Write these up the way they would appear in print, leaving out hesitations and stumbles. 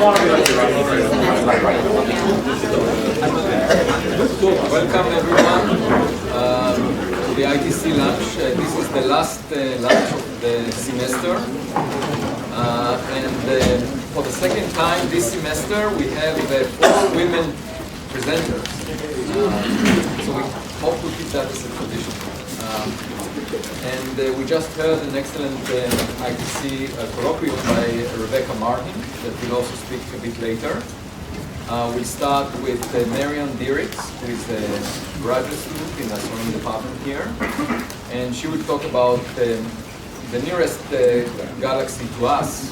Welcome everyone to the ITC lunch. This is the last lunch of the semester. And for the second time this semester we have 4 women presenters. So we hope to keep that as a tradition. And we just heard an excellent ITC colloquium by Rebecca Martin that will also speak a bit later. We'll start with Marion Dierickx, who is a graduate student in the astronomy department here. And she will talk about the nearest galaxy to us,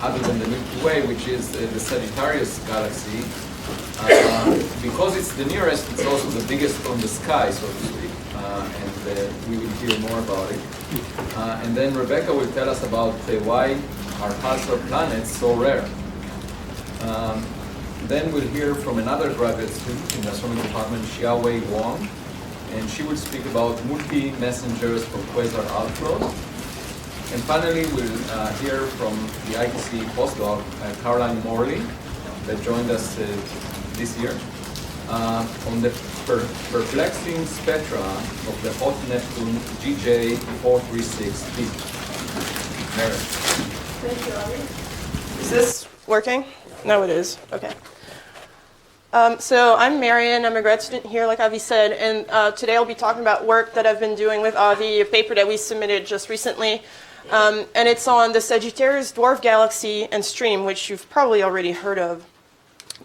other than the Milky Way, which is the Sagittarius galaxy. Because it's the nearest, it's also the biggest on the sky, so to speak. And we will hear more about it. And then Rebecca will tell us about why our Pulsar planets so rare. Then we'll hear from another graduate student in the astronomy department, Xiawei Wang, and she will speak about multi-messengers for Quasar Outflows. And finally, we'll hear from the ITC postdoc, Caroline Morley, that joined us this year, on the perplexing spectra of the hot Neptune GJ436b. Marion. Thank you, Avi. Is this working? No, it is. Okay. So I'm Marion. I'm a grad student here, like Avi said, and today I'll be talking about work that I've been doing with Avi, a paper that we submitted just recently, and it's on the Sagittarius dwarf galaxy and stream, which you've probably already heard of.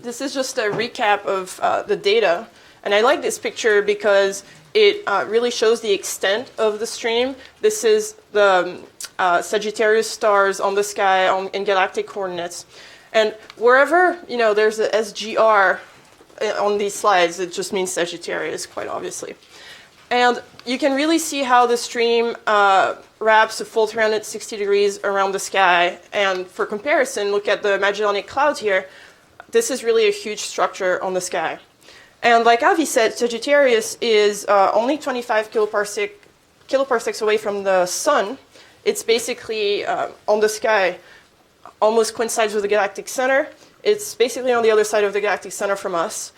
This is just a recap of the data, and I like this picture because it really shows the extent of the stream. This is the Sagittarius stars on the sky in galactic coordinates. And wherever there's a SGR on these slides, it just means Sagittarius, quite obviously. And you can really see how the stream wraps a full 360 degrees around the sky. And for comparison, look at the Magellanic Clouds here. This is really a huge structure on the sky. And like Avi said, Sagittarius is only 25 kiloparsecs away from the sun. It's basically on the sky, almost coincides with the galactic center. It's basically on the other side of the galactic center from us.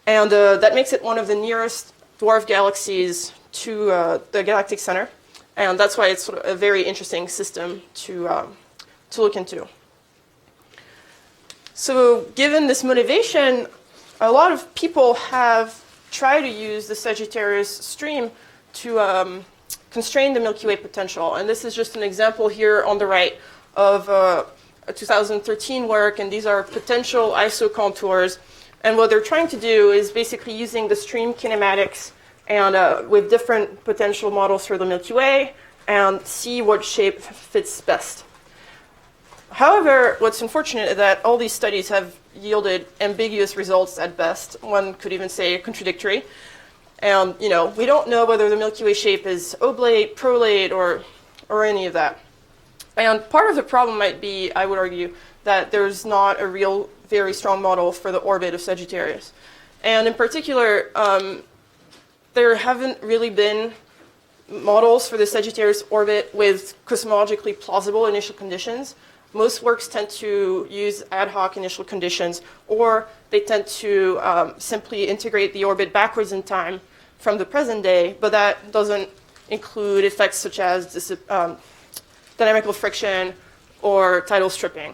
And that makes it one of the nearest dwarf galaxies to the galactic center. And that's why it's sort of a very interesting system to look into. So given this motivation, a lot of people have tried to use the Sagittarius stream to constrain the Milky Way potential. And this is just an example here on the right of a 2013 work, and these are potential isocontours. And what they're trying to do is basically using the stream kinematics and with different potential models for the Milky Way and see what shape fits best. However, what's unfortunate is that all these studies have yielded ambiguous results at best. One could even say contradictory. And we don't know whether the Milky Way shape is oblate, prolate, or any of that. And part of the problem might be, I would argue, that there's not a real very strong model for the orbit of Sagittarius. And in particular, there haven't really been models for the Sagittarius orbit with cosmologically plausible initial conditions. Most works tend to use ad hoc initial conditions, or they tend to simply integrate the orbit backwards in time from the present day, but that doesn't include effects such as this, dynamical friction or tidal stripping.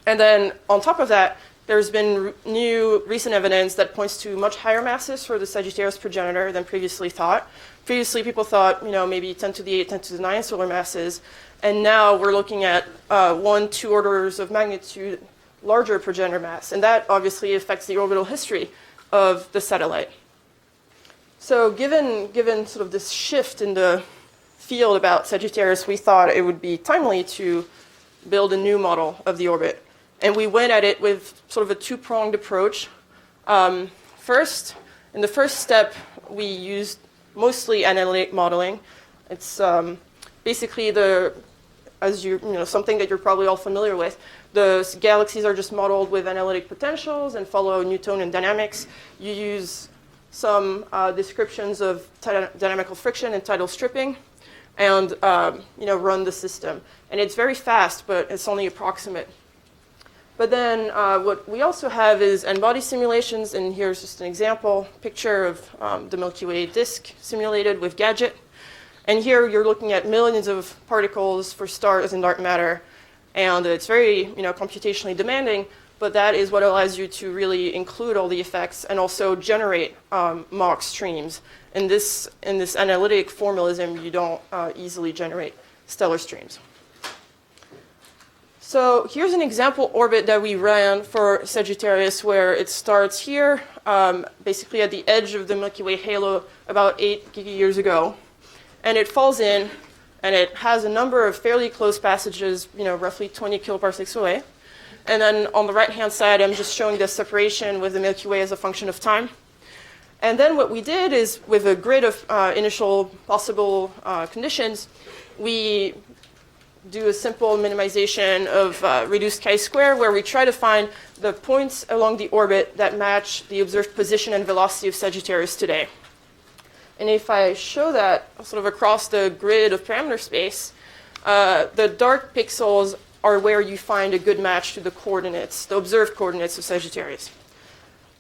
And then on top of that, there's been new recent evidence that points to much higher masses for the Sagittarius progenitor than previously thought. Previously, people thought, maybe 10 to the 8, 10 to the 9 solar masses. And now we're looking at 1-2 orders of magnitude larger progenitor mass. And that obviously affects the orbital history of the satellite. So given sort of this shift in the field about Sagittarius, we thought it would be timely to build a new model of the orbit. And we went at it with sort of a two-pronged approach. First, in the first step, we used mostly analytic modeling. It's basically something that you're probably all familiar with. The galaxies are just modeled with analytic potentials and follow Newtonian dynamics. You use some descriptions of dynamical friction and tidal stripping, and run the system. And it's very fast, but it's only approximate. But then what we also have is N-body simulations, and here's just an example picture of the Milky Way disk simulated with Gadget. And here you're looking at millions of particles for stars and dark matter, and it's very computationally demanding, but that is what allows you to really include all the effects and also generate Mach streams. In this analytic formalism, you don't easily generate stellar streams. So here's an example orbit that we ran for Sagittarius where it starts here, basically at the edge of the Milky Way halo about 8 gigayears ago. And it falls in, and it has a number of fairly close passages, roughly 20 kiloparsecs away. And then on the right-hand side, I'm just showing the separation with the Milky Way as a function of time. And then what we did is, with a grid of initial possible conditions, we do a simple minimization of reduced chi-square, where we try to find the points along the orbit that match the observed position and velocity of Sagittarius today. And if I show that sort of across the grid of parameter space, the dark pixels are where you find a good match to the coordinates, the observed coordinates of Sagittarius.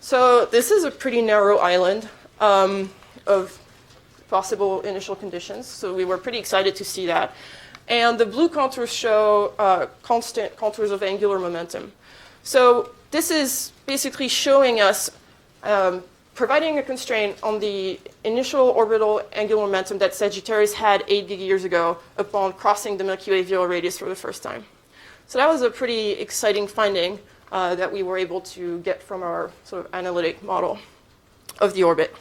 So this is a pretty narrow island of possible initial conditions, so we were pretty excited to see that. And the blue contours show constant contours of angular momentum. So this is basically showing us providing a constraint on the initial orbital angular momentum that Sagittarius had 8 gigayears ago upon crossing the Milky Way virial radius for the first time. So that was a pretty exciting finding that we were able to get from our sort of analytic model of the orbit.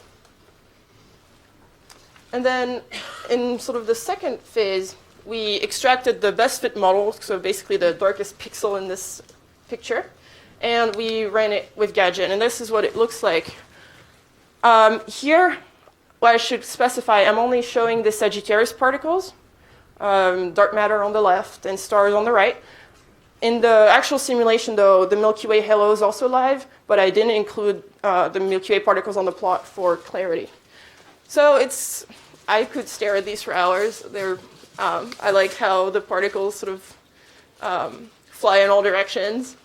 And then in sort of the second phase, we extracted the best fit model, so basically the darkest pixel in this picture, and we ran it with Gadget, and this is what it looks like. Here, what I should specify, I'm only showing the Sagittarius particles, dark matter on the left and stars on the right. In the actual simulation, though, the Milky Way halo is also live, but I didn't include the Milky Way particles on the plot for clarity. So I could stare at these for hours. I like how the particles sort of fly in all directions.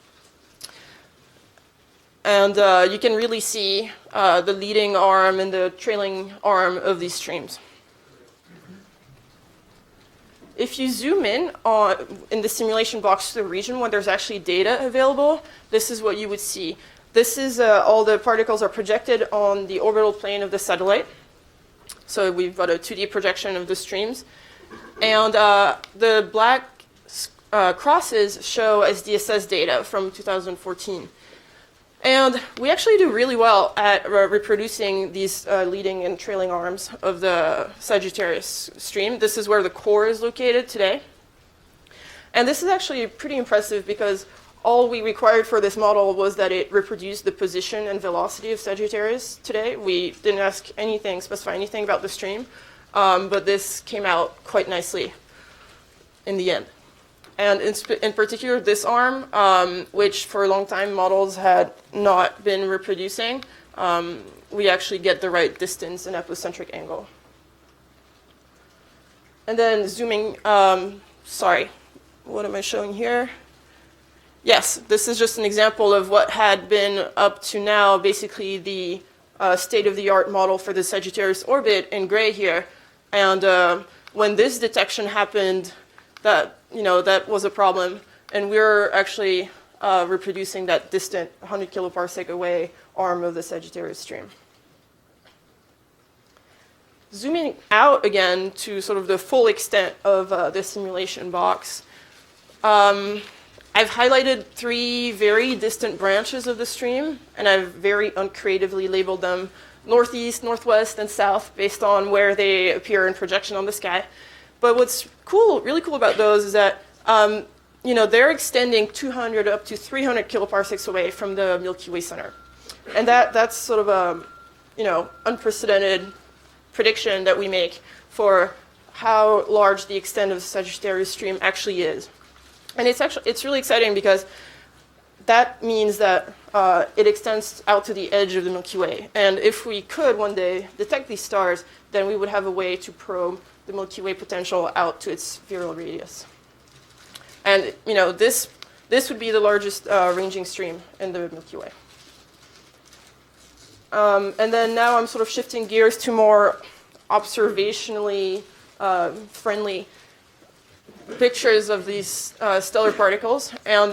And you can really see the leading arm and the trailing arm of these streams. If you zoom in the simulation box to the region when there's actually data available, this is what you would see. This is all the particles are projected on the orbital plane of the satellite. So we've got a 2D projection of the streams. And the black crosses show SDSS data from 2014. And we actually do really well at reproducing these leading and trailing arms of the Sagittarius stream. This is where the core is located today. And this is actually pretty impressive because all we required for this model was that it reproduced the position and velocity of Sagittarius today. We didn't specify anything about the stream, but this came out quite nicely in the end. And in particular, this arm, which for a long time models had not been reproducing, we actually get the right distance and epicentric angle. And then zooming, sorry, what am I showing here? Yes, this is just an example of what had been up to now, basically the state-of-the-art model for the Sagittarius orbit in gray here. And when this detection happened, that was a problem, and we're actually reproducing that distant 100 kiloparsec away arm of the Sagittarius stream. Zooming out again to sort of the full extent of the simulation box, I've highlighted 3 very distant branches of the stream, and I've very uncreatively labeled them northeast, northwest, and south based on where they appear in projection on the sky. But what's really cool about those is that they're extending 200 up to 300 kiloparsecs away from the Milky Way center, and that's sort of a unprecedented prediction that we make for how large the extent of the Sagittarius stream actually is. And it's really exciting because that means that it extends out to the edge of the Milky Way. And if we could one day detect these stars, then we would have a way to probe the Milky Way potential out to its virial radius. And this this would be the largest ranging stream in the Milky Way. And then now I'm sort of shifting gears to more observationally friendly pictures of these stellar particles. And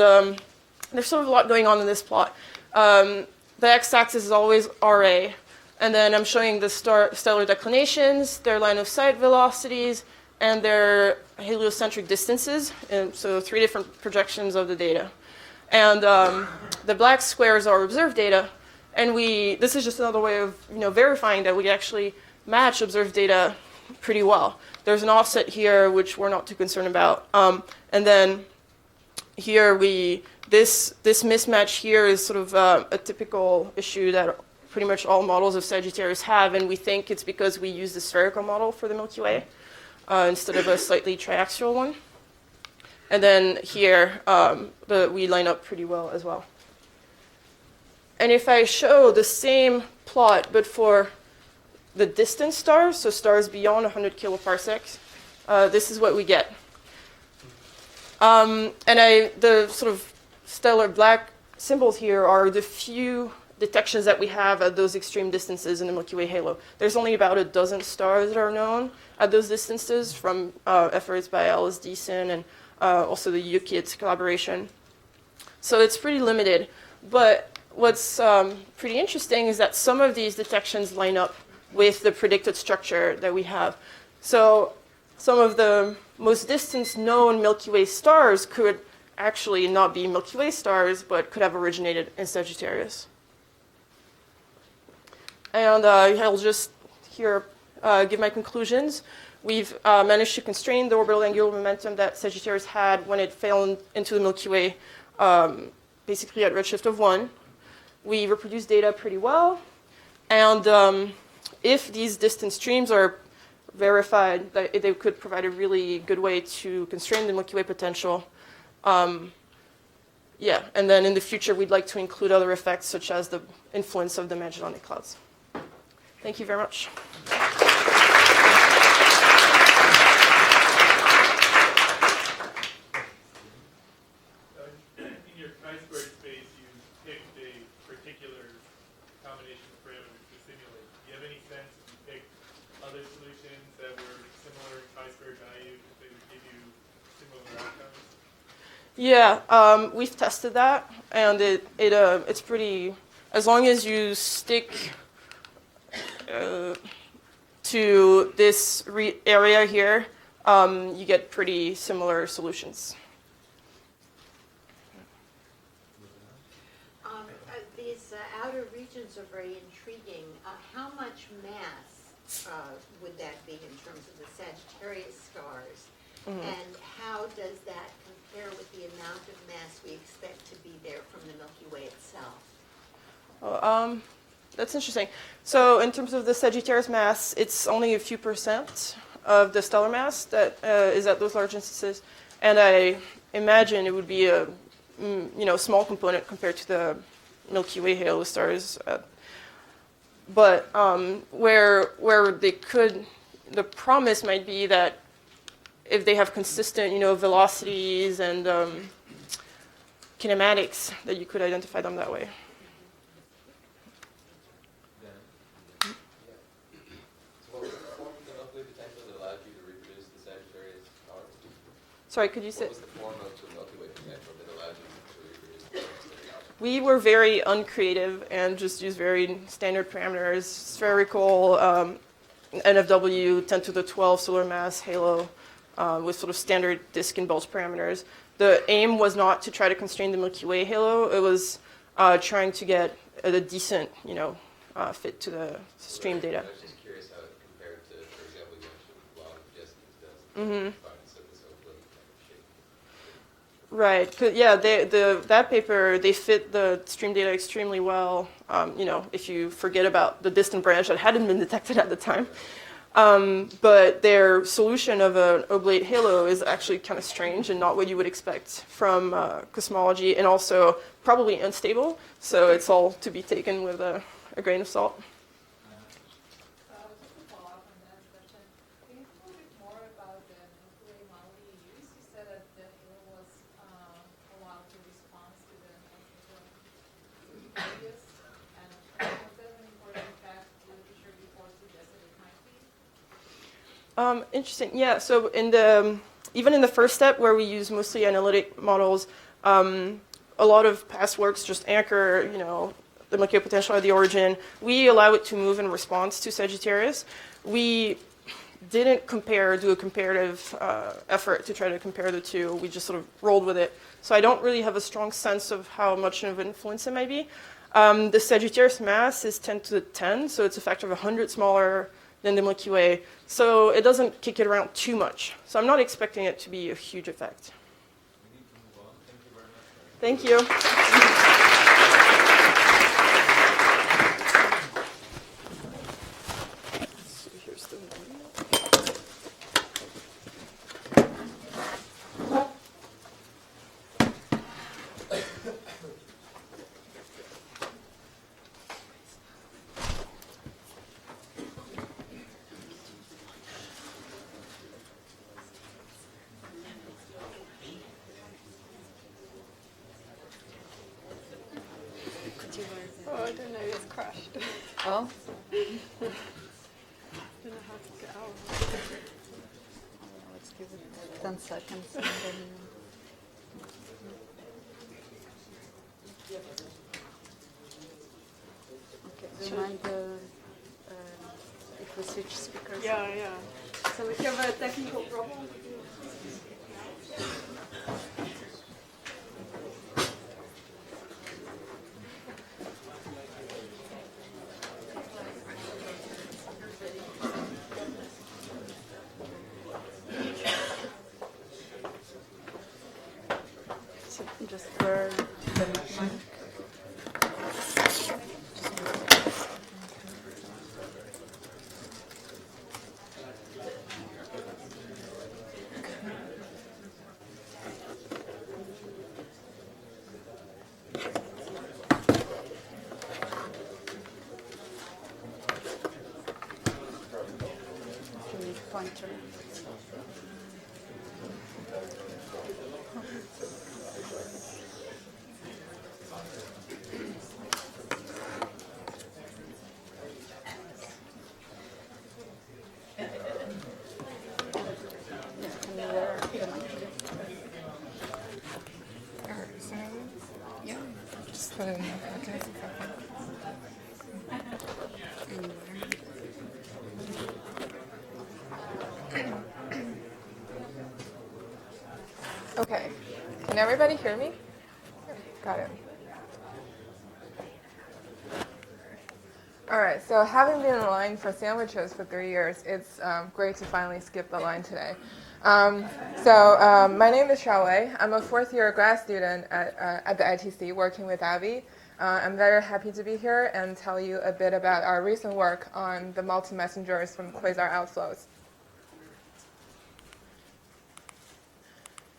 there's sort of a lot going on in this plot. The x-axis is always Ra. And then I'm showing the stellar declinations, their line of sight velocities, and their heliocentric distances. And so 3 different projections of the data. And the black squares are observed data. And this is just another way of verifying that we actually match observed data pretty well. There's an offset here, which we're not too concerned about. And then here this mismatch here is sort of a typical issue that pretty much all models of Sagittarius have, and we think it's because we use the spherical model for the Milky Way instead of a slightly triaxial one. And then here, we line up pretty well as well. And if I show the same plot, but for the distant stars, so stars beyond 100 kiloparsecs, this is what we get. And the sort of stellar black symbols here are the few detections that we have at those extreme distances in the Milky Way halo. There's only about a dozen stars that are known at those distances from efforts by Alice Deason and also the UKIDS collaboration. So it's pretty limited. But what's pretty interesting is that some of these detections line up with the predicted structure that we have. So some of the most distant known Milky Way stars could actually not be Milky Way stars, but could have originated in Sagittarius. And I'll just here give my conclusions. We've managed to constrain the orbital angular momentum that Sagittarius had when it fell into the Milky Way, basically at redshift of 1. We reproduce data pretty well. And if these distant streams are verified, they could provide a really good way to constrain the Milky Way potential. Yeah, and then in the future, we'd like to include other effects, such as the influence of the Magellanic Clouds. Thank you very much. In your chi-squared space, you picked a particular combination of parameters to simulate. Do you have any sense if you picked other solutions that were similar chi-squared value, if they would give you similar outcomes? Yeah, we've tested that, and it's pretty. As long as you stick to this area here, you get pretty similar solutions. These outer regions are very intriguing. How much mass would that be in terms of the Sagittarius stars? Mm-hmm. And how does that compare with the amount of mass we expect to be there from the Milky Way itself? Well, that's interesting. So in terms of the Sagittarius mass, it's only a few % of the stellar mass that is at those large instances. And I imagine it would be a small component compared to the Milky Way halo stars. But where they could, the promise might be that if they have consistent, velocities and kinematics, that you could identify them that way. Sorry, could you say? What was the form of the Milky Way potential that allowed you to reproduce the stellar? We were very uncreative and just used very standard parameters: spherical, NFW, 10 to the 12 solar mass, halo, with sort of standard disk and bulge parameters. The aim was not to try to constrain the Milky Way halo. It was trying to get a decent, fit to the stream data. I was just curious how it compared to, for example, you mentioned long distance does. Mm-hmm. Right. Yeah, that paper, they fit the stream data extremely well, if you forget about the distant branch that hadn't been detected at the time. But their solution of an oblate halo is actually kind of strange and not what you would expect from cosmology, and also probably unstable. So it's all to be taken with a grain of salt. radius, and was that an important fact the literature before suggested it might be? Interesting. Yeah. So even in the first step where we use mostly analytic models, a lot of past works just anchor, the Milky Way potential at the origin. We allow it to move in response to Sagittarius. We didn't do a comparative effort to try to compare the two. We just sort of rolled with it. So I don't really have a strong sense of how much of an influence it might be. The Sagittarius mass is 10 to the 10, so it's a factor of 100 smaller than the Milky Way. So it doesn't kick it around too much. So I'm not expecting it to be a huge effect. We need to move on. Thank you very much. Thank you. So here's the video. Oh, I don't know, it's crashed. Oh, I don't know how to get out. let's give it 10 seconds. And then, okay, do you mind if we switch speakers? Yeah. So we have a technical problem. So just where the mic. Pointer. Can you wear the mic? So, yeah, just put it in the pocket. Okay, can everybody hear me? Got it. All right, so having been in line for sandwiches for 3 years, it's great to finally skip the line today. My name is Xiawei. I'm a fourth-year grad student at the ITC working with Abby. I'm very happy to be here and tell you a bit about our recent work on the multi-messengers from Quasar outflows.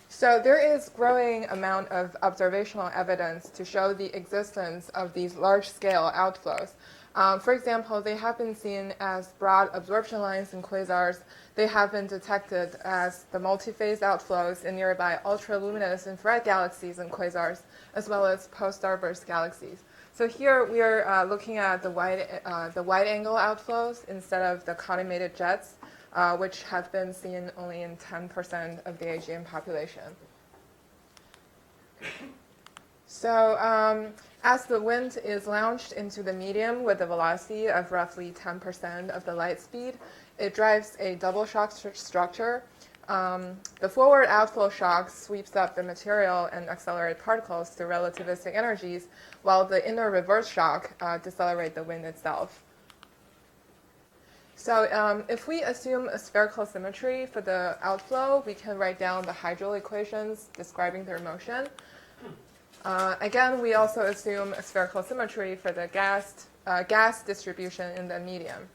So there is growing amount of observational evidence to show the existence of these large-scale outflows. For example, they have been seen as broad absorption lines in quasars. They have been detected as the multi-phase outflows in nearby ultraluminous infrared galaxies and quasars, as well as post-starburst galaxies. So here we are looking at the wide-angle outflows instead of the collimated jets, which have been seen only in 10% of the AGN population. So as the wind is launched into the medium with a velocity of roughly 10% of the light speed, it drives a double shock structure. The forward outflow shock sweeps up the material and accelerates particles to relativistic energies, while the inner reverse shock decelerates the wind itself. So if we assume a spherical symmetry for the outflow, we can write down the hydral equations describing their motion. Again, we also assume a spherical symmetry for the gas distribution in the medium.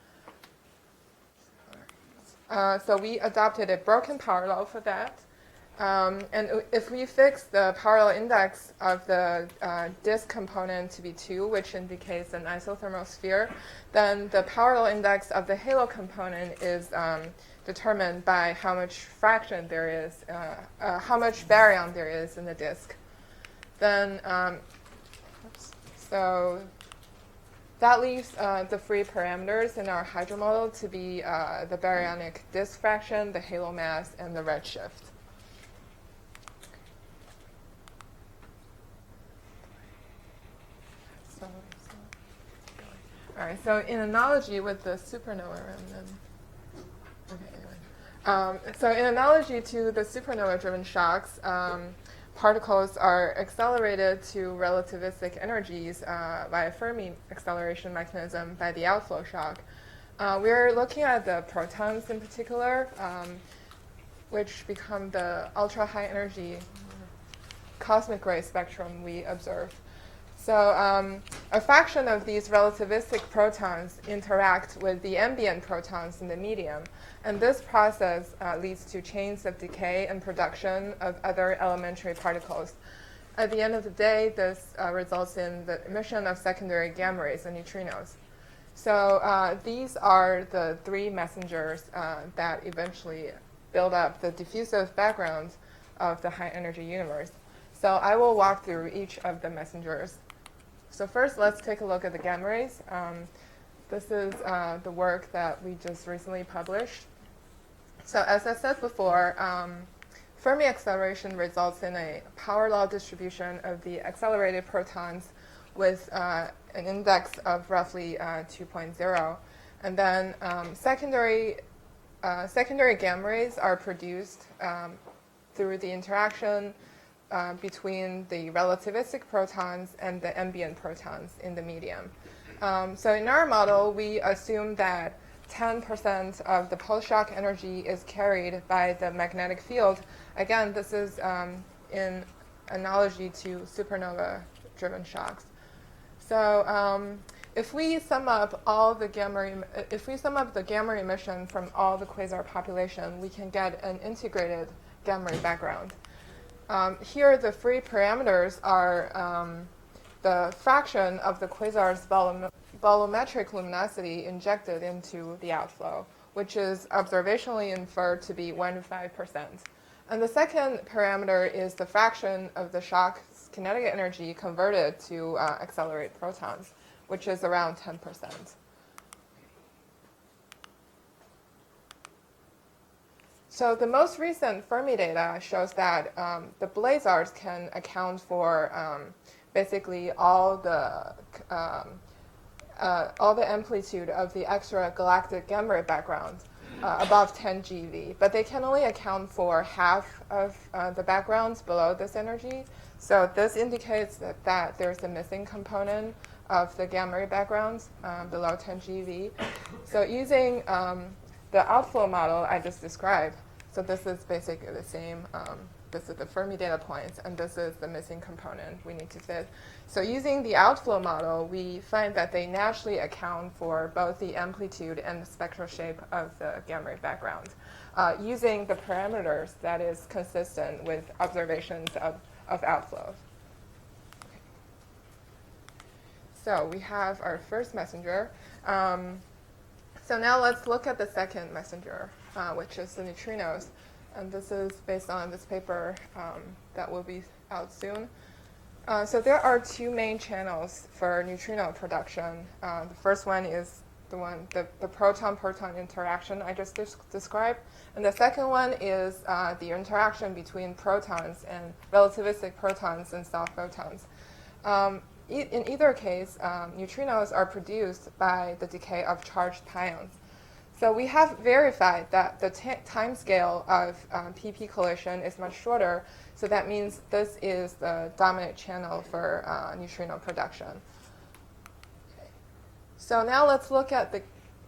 So we adopted a broken parallel for that. And if we fix the parallel index of the disk component to be 2, which indicates an isothermal sphere, then the parallel index of the halo component is determined by how much fraction there is, how much baryon there is in the disk. Then, So that leaves the free parameters in our hydro model to be the baryonic disk fraction, the halo mass, and the redshift. All right, so in analogy with the supernova remnant, so in analogy to the supernova-driven shocks, particles are accelerated to relativistic energies by a Fermi acceleration mechanism by the outflow shock. We're looking at the protons in particular, which become the ultra-high energy cosmic ray spectrum we observe. So a fraction of these relativistic protons interact with the ambient protons in the medium, and this process leads to chains of decay and production of other elementary particles. At the end of the day, this results in the emission of secondary gamma rays and neutrinos. So these are the three messengers that eventually build up the diffusive background of the high-energy universe. So I will walk through each of the messengers. So first, let's take a look at the gamma rays. This is the work that we just recently published. So as I said before, Fermi acceleration results in a power law distribution of the accelerated protons with an index of roughly 2.0. And then secondary gamma rays are produced through the interaction between the relativistic protons and the ambient protons in the medium. So in our model, we assume that 10% of the pulse-shock energy is carried by the magnetic field. Again, this is in analogy to supernova-driven shocks. So if we sum up the gamma ray emission from all the quasar population, we can get an integrated gamma ray background. Here, the free parameters are the fraction of the quasar's bolometric luminosity injected into the outflow, which is observationally inferred to be 1 to 5%. And the second parameter is the fraction of the shock's kinetic energy converted to accelerate protons, which is around 10%. So the most recent Fermi data shows that the blazars can account for basically all the amplitude of the extragalactic gamma ray background above 10 GeV, but they can only account for half of the backgrounds below this energy. So this indicates that there's a missing component of the gamma ray backgrounds below 10 GeV. So using the outflow model I just described, so this is basically the same. This is the Fermi data points, and this is the missing component we need to fit. So using the outflow model, we find that they naturally account for both the amplitude and the spectral shape of the gamma ray background, using the parameters that is consistent with observations of outflows. Okay. So we have our first messenger. So now let's look at the second messenger, which is the neutrinos. And this is based on this paper that will be out soon. So there are two main channels for neutrino production. The first one is the proton-proton interaction I just described. And the second one is the interaction between protons and relativistic protons and soft photons. In either case, neutrinos are produced by the decay of charged pions. So we have verified that the time scale of PP collision is much shorter, so that means this is the dominant channel for neutrino production. Okay. So now let's look at the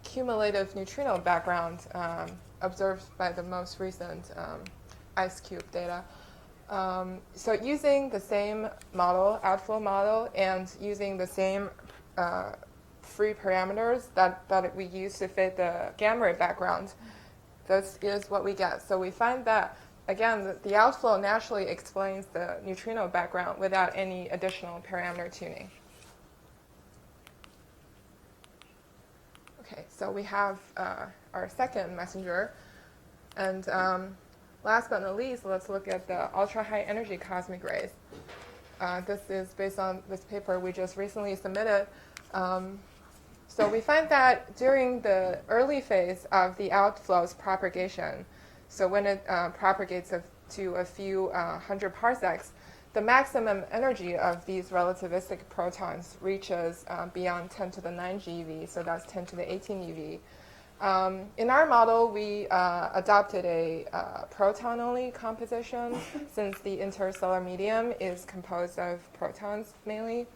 cumulative neutrino background observed by the most recent IceCube data. So using the same model, outflow model, and using the same free parameters that we use to fit the gamma ray background, this is what we get. So we find that, again, the outflow naturally explains the neutrino background without any additional parameter tuning. Okay, so we have our second messenger. And last but not least, let's look at the ultra-high energy cosmic rays. This is based on this paper we just recently submitted. So we find that during the early phase of the outflows propagation, so when it propagates to a few hundred parsecs, the maximum energy of these relativistic protons reaches beyond 10 to the 9 GeV, so that's 10 to the 18 eV. In our model, we adopted a proton-only composition since the interstellar medium is composed of protons mainly.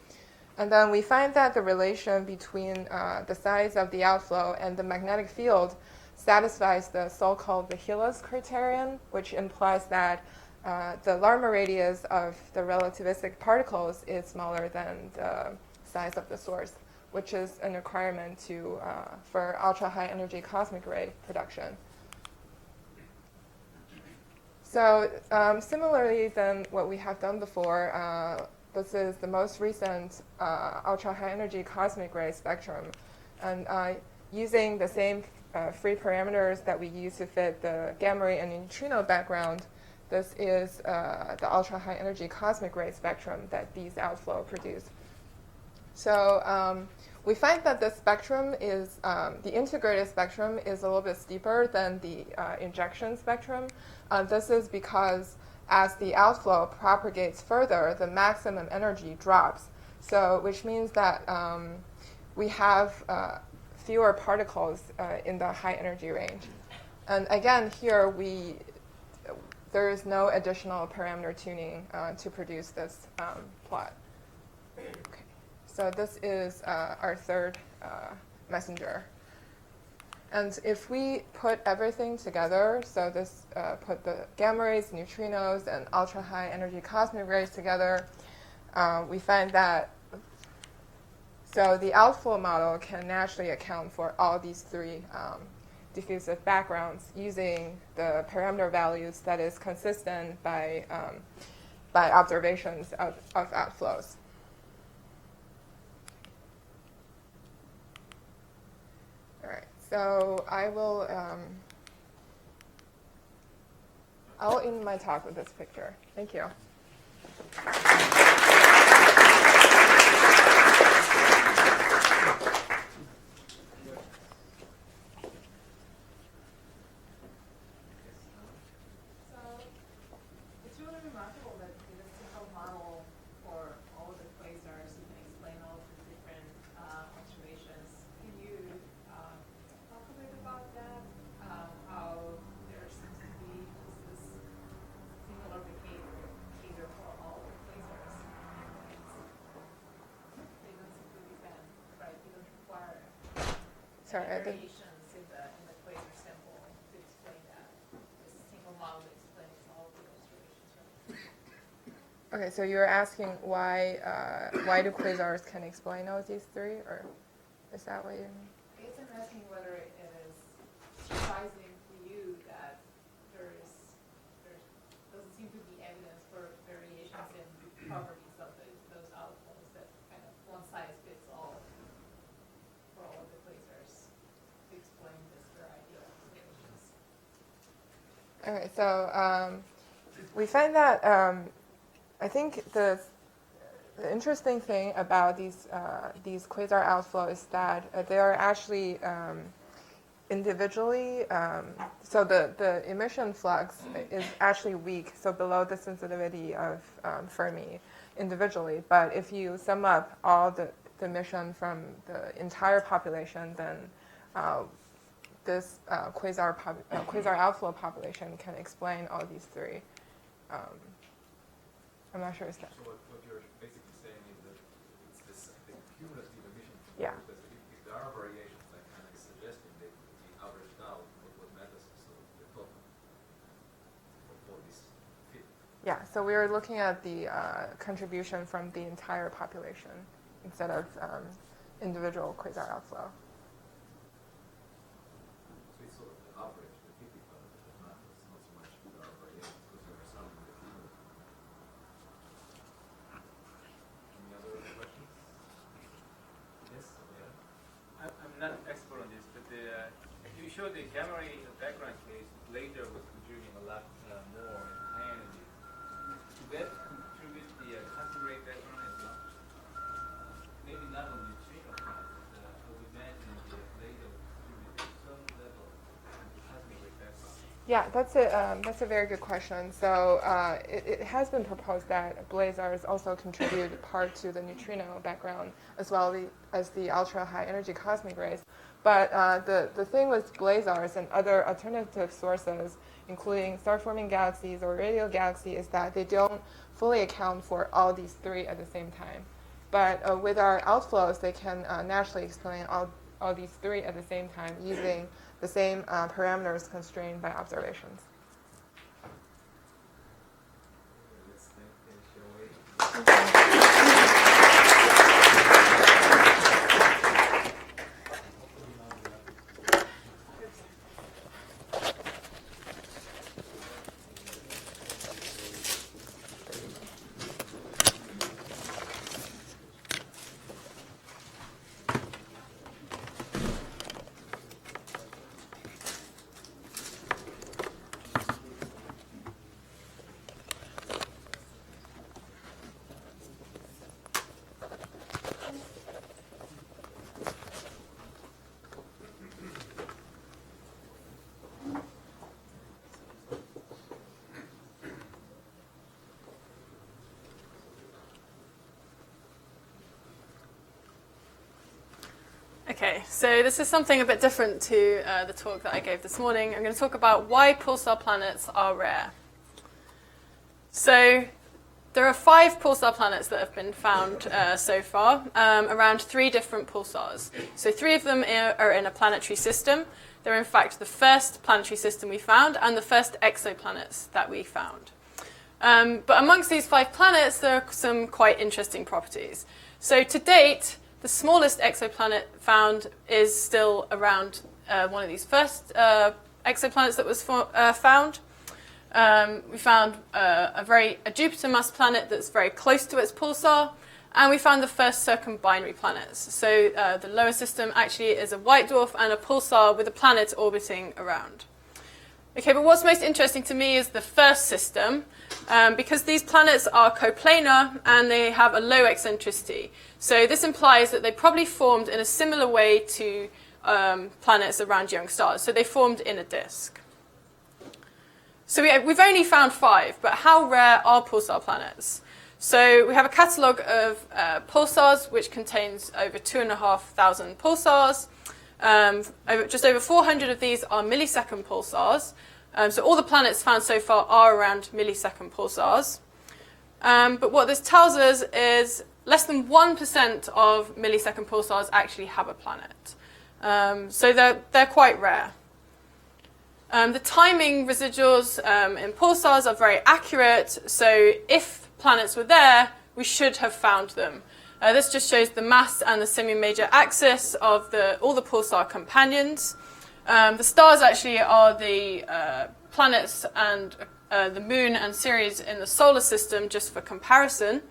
And then we find that the relation between the size of the outflow and the magnetic field satisfies the so-called the Hillas criterion, which implies that the Larmor radius of the relativistic particles is smaller than the size of the source, which is an requirement for ultra-high energy cosmic ray production. So similarly than what we have done before, this is the most recent ultra-high energy cosmic ray spectrum. And using the same free parameters that we use to fit the gamma ray and neutrino background, this is the ultra-high energy cosmic ray spectrum that these outflow produce. So we find that the spectrum is, the integrated spectrum is a little bit steeper than the injection spectrum. This is because as the outflow propagates further, the maximum energy drops. So which means that we have fewer particles in the high energy range. And again, here there is no additional parameter tuning to produce this plot. Okay. So this is our third messenger. And if we put everything together, so this put the gamma rays, neutrinos, and ultra-high energy cosmic rays together, we find that so the outflow model can naturally account for all these three diffusive backgrounds using the parameter values that is consistent by observations of outflows. All right, so I'll end my talk with this picture. Thank you. It's really remarkable that in a simple model for all the quasars, you can explain all the different observations. Can you talk a bit about that? How there seems to be this similar behavior for all the quasars. They don't seem to depend, right? They don't require variations in the quasar sample to explain that. This single model explains all the observations, right? Okay, so you're asking why do quasars can explain all these three, or is that what you mean? I guess I'm asking whether it is surprising to you that there doesn't seem to be evidence for variations in properties of those outflows that kind of one size fits all for all of the quasars to explain this variety of observations. Okay, so we find that I think the interesting thing about these quasar outflows is that they are actually individually, so the emission flux is actually weak, so below the sensitivity of Fermi individually. But if you sum up all the emission from the entire population, then this quasar outflow population can explain all these three. I'm not sure it's that. So what you're basically saying is that it's this the cumulative emission. Yeah. Because if there are variations that kind of suggesting they could be averaged out, what matters is sort of the total for this fit. Yeah, so we were looking at the contribution from the entire population instead of individual quasar outflow. So it's sort of the average, the typical that matters, not so much the variations, because there are some in the cumulative. Any other questions? Yes? Yeah. I'm not an expert on this, but you showed the gamma ray background case later was contributing a lot more in high energy. Did that contribute the cosmic ray Yeah, that's a very good question. So it has been proposed that blazars also contribute part to the neutrino background as well as the ultra-high energy cosmic rays. But the thing with blazars and other alternative sources, including star-forming galaxies or radial galaxies, is that they don't fully account for all these three at the same time. But with our outflows, they can naturally explain all these three at the same time using the same parameters constrained by observations. Okay, so this is something a bit different to the talk that I gave this morning. I'm going to talk about why pulsar planets are rare. So there are 5 pulsar planets that have been found so far, around 3 different pulsars. So 3 of them are in a planetary system. They're in fact the first planetary system we found and the first exoplanets that we found. But amongst these 5 planets, there are some quite interesting properties. So to date, the smallest exoplanet found is still around one of these first exoplanets that was found. We found a Jupiter-mass planet that's very close to its pulsar, and we found the first circumbinary planets. So the lower system actually is a white dwarf and a pulsar with a planet orbiting around. Okay, but what's most interesting to me is the first system, because these planets are coplanar and they have a low eccentricity. So this implies that they probably formed in a similar way to planets around young stars. So they formed in a disk. So we've only found 5, but how rare are pulsar planets? So we have a catalogue of pulsars, which contains over 2,500 pulsars. Just over 400 of these are millisecond pulsars. So all the planets found so far are around millisecond pulsars. But what this tells us is less than 1% of millisecond pulsars actually have a planet. So they're quite rare. The timing residuals in pulsars are very accurate. So if planets were there, we should have found them. This just shows the mass and the semi-major axis of all the pulsar companions. The stars actually are the planets and the moon and Ceres in the solar system, just for comparison.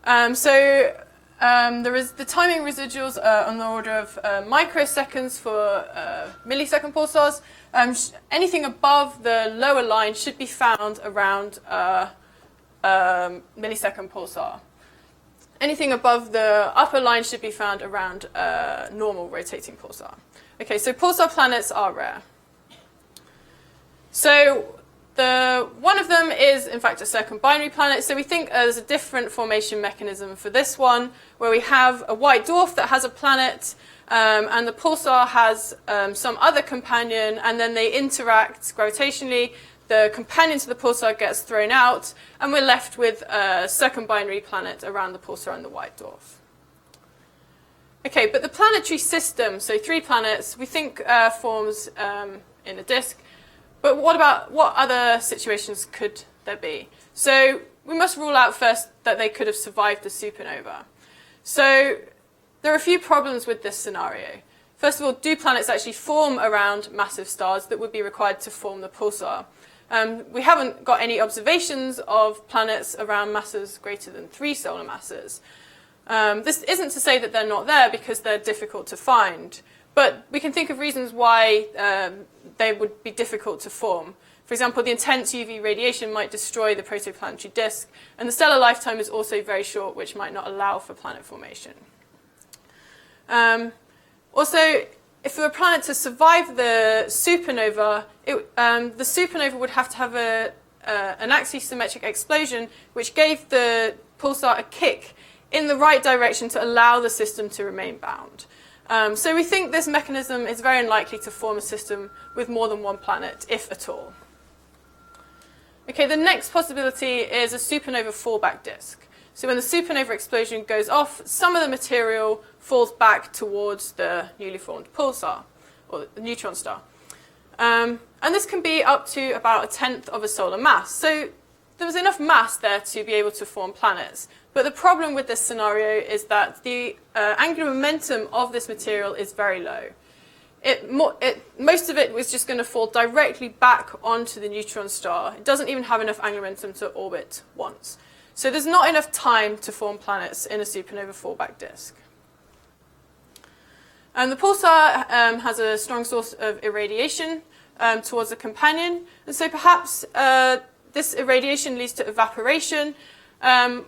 So there is the timing residuals on the order of microseconds for millisecond pulsars. Anything above the lower line should be found around millisecond pulsar. Anything above the upper line should be found around normal rotating pulsar. Okay, so pulsar planets are rare. So one of them is, in fact, a circumbinary planet. So we think there's a different formation mechanism for this one, where we have a white dwarf that has a planet, and the pulsar has some other companion, and then they interact gravitationally. The companion to the pulsar gets thrown out, and we're left with a circumbinary planet around the pulsar and the white dwarf. Okay, but the planetary system, so 3 planets, we think forms in a disk. But what other situations could there be? So we must rule out first that they could have survived the supernova. So there are a few problems with this scenario. First of all, do planets actually form around massive stars that would be required to form the pulsar? We haven't got any observations of planets around masses greater than 3 solar masses. This isn't to say that they're not there, because they're difficult to find. But we can think of reasons why they would be difficult to form. For example, the intense UV radiation might destroy the protoplanetary disk, and the stellar lifetime is also very short, which might not allow for planet formation. Also, if for a planet to survive the supernova, the supernova would have to have an axisymmetric explosion, which gave the pulsar a kick in the right direction to allow the system to remain bound. So we think this mechanism is very unlikely to form a system with more than one planet, if at all. Okay, the next possibility is a supernova fallback disk. So when the supernova explosion goes off, some of the material falls back towards the newly formed pulsar, or the neutron star. And this can be up to about 1/10 of a solar mass. So there was enough mass there to be able to form planets. But the problem with this scenario is that the angular momentum of this material is very low. Most of it was just going to fall directly back onto the neutron star. It doesn't even have enough angular momentum to orbit once. So there's not enough time to form planets in a supernova fallback disk. And the pulsar has a strong source of irradiation towards the companion. And so perhaps this irradiation leads to evaporation,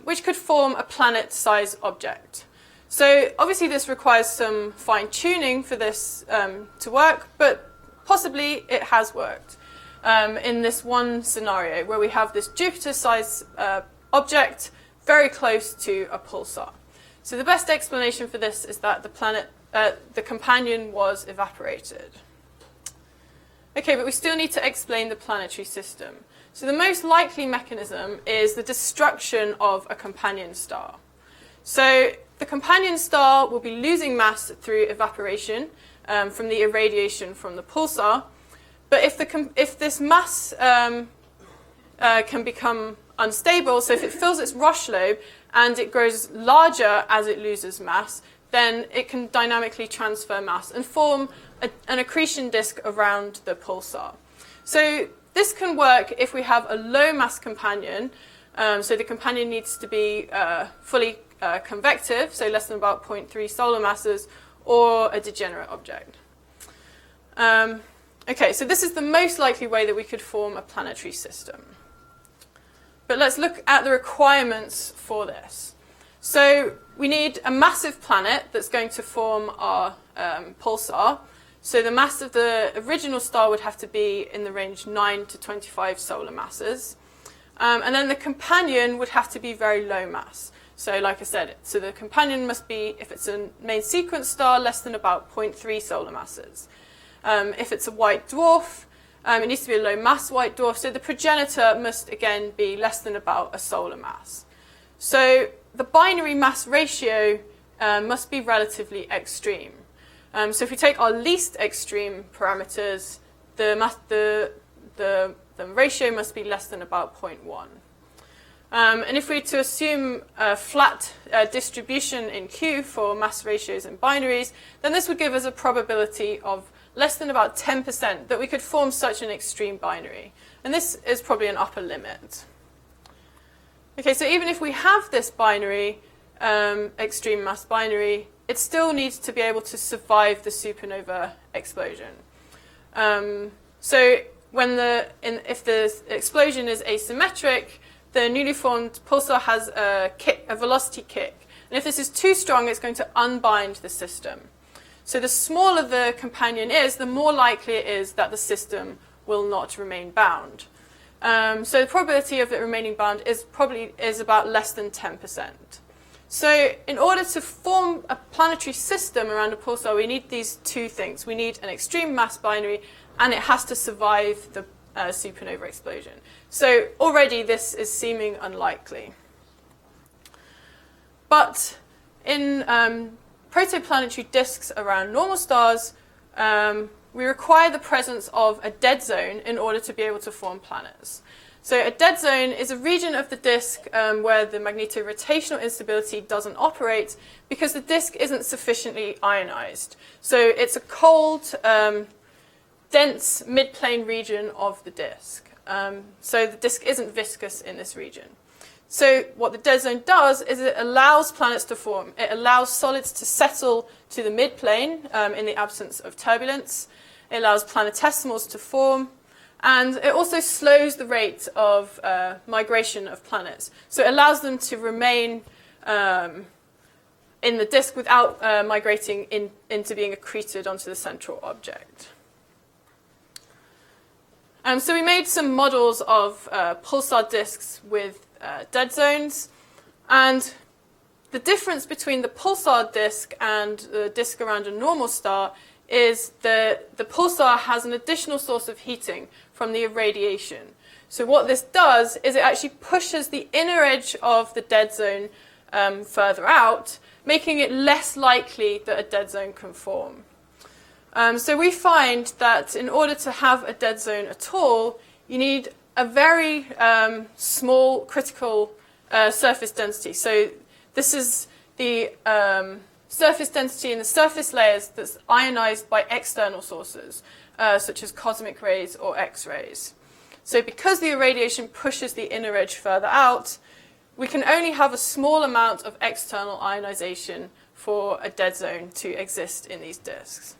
which could form a planet-sized object. So obviously this requires some fine-tuning for this to work, but possibly it has worked in this one scenario where we have this Jupiter-sized object very close to a pulsar. So the best explanation for this is that the companion was evaporated. Okay, but we still need to explain the planetary system. So the most likely mechanism is the destruction of a companion star. So the companion star will be losing mass through evaporation from the irradiation from the pulsar. But if this mass can become unstable, so if it fills its rush lobe and it grows larger as it loses mass, then it can dynamically transfer mass and form an accretion disk around the pulsar. So this can work if we have a low mass companion. So the companion needs to be fully convective, so less than about 0.3 solar masses, or a degenerate object. Okay, so this is the most likely way that we could form a planetary system. But let's look at the requirements for this. So we need a massive planet that's going to form our pulsar. So the mass of the original star would have to be in the range 9 to 25 solar masses. And then the companion would have to be very low mass. So like I said, so the companion must be, if it's a main sequence star, less than about 0.3 solar masses. If it's a white dwarf, it needs to be a low mass white dwarf. So the progenitor must, again, be less than about a solar mass. So the binary mass ratio must be relatively extreme. So if we take our least extreme parameters, the ratio must be less than about 0.1. And if we were to assume a flat distribution in Q for mass ratios and binaries, then this would give us a probability of less than about 10% that we could form such an extreme binary. And this is probably an upper limit. Okay, so even if we have this binary, extreme mass binary, it still needs to be able to survive the supernova explosion. So if the explosion is asymmetric, the newly formed pulsar has a velocity kick. And if this is too strong, it's going to unbind the system. So the smaller the companion is, the more likely it is that the system will not remain bound. So the probability of it remaining bound is about less than 10%. So in order to form a planetary system around a pulsar, we need these two things. We need an extreme mass binary, and it has to survive the supernova explosion. So already this is seeming unlikely. But in protoplanetary disks around normal stars, we require the presence of a dead zone in order to be able to form planets. So a dead zone is a region of the disk where the magnetorotational instability doesn't operate because the disk isn't sufficiently ionized. So it's a cold, dense mid-plane region of the disk. So the disk isn't viscous in this region. So what the dead zone does is it allows planets to form. It allows solids to settle to the mid-plane in the absence of turbulence. It allows planetesimals to form. And it also slows the rate of migration of planets. So it allows them to remain in the disk without migrating into being accreted onto the central object. So we made some models of pulsar disks with dead zones, and the difference between the pulsar disk and the disk around a normal star is the pulsar has an additional source of heating from the irradiation. So what this does is it actually pushes the inner edge of the dead zone further out, making it less likely that a dead zone can form. So we find that in order to have a dead zone at all, you need a very small critical surface density. So this is the surface density in the surface layers that's ionized by external sources, such as cosmic rays or X-rays. So because the irradiation pushes the inner edge further out, we can only have a small amount of external ionization for a dead zone to exist in these disks.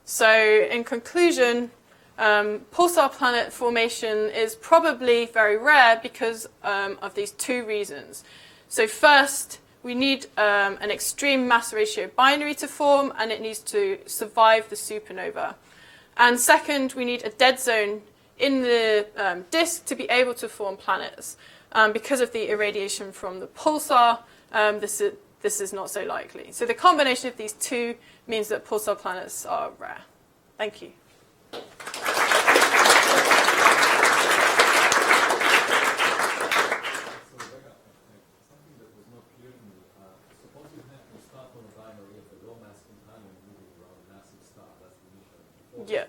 So in conclusion, pulsar planet formation is probably very rare because of these two reasons. So first, we need an extreme mass ratio binary to form, and it needs to survive the supernova. And second, we need a dead zone in the disk to be able to form planets. Because of the irradiation from the pulsar, this is not so likely. So the combination of these two means that pulsar planets are rare. Thank you. Yeah.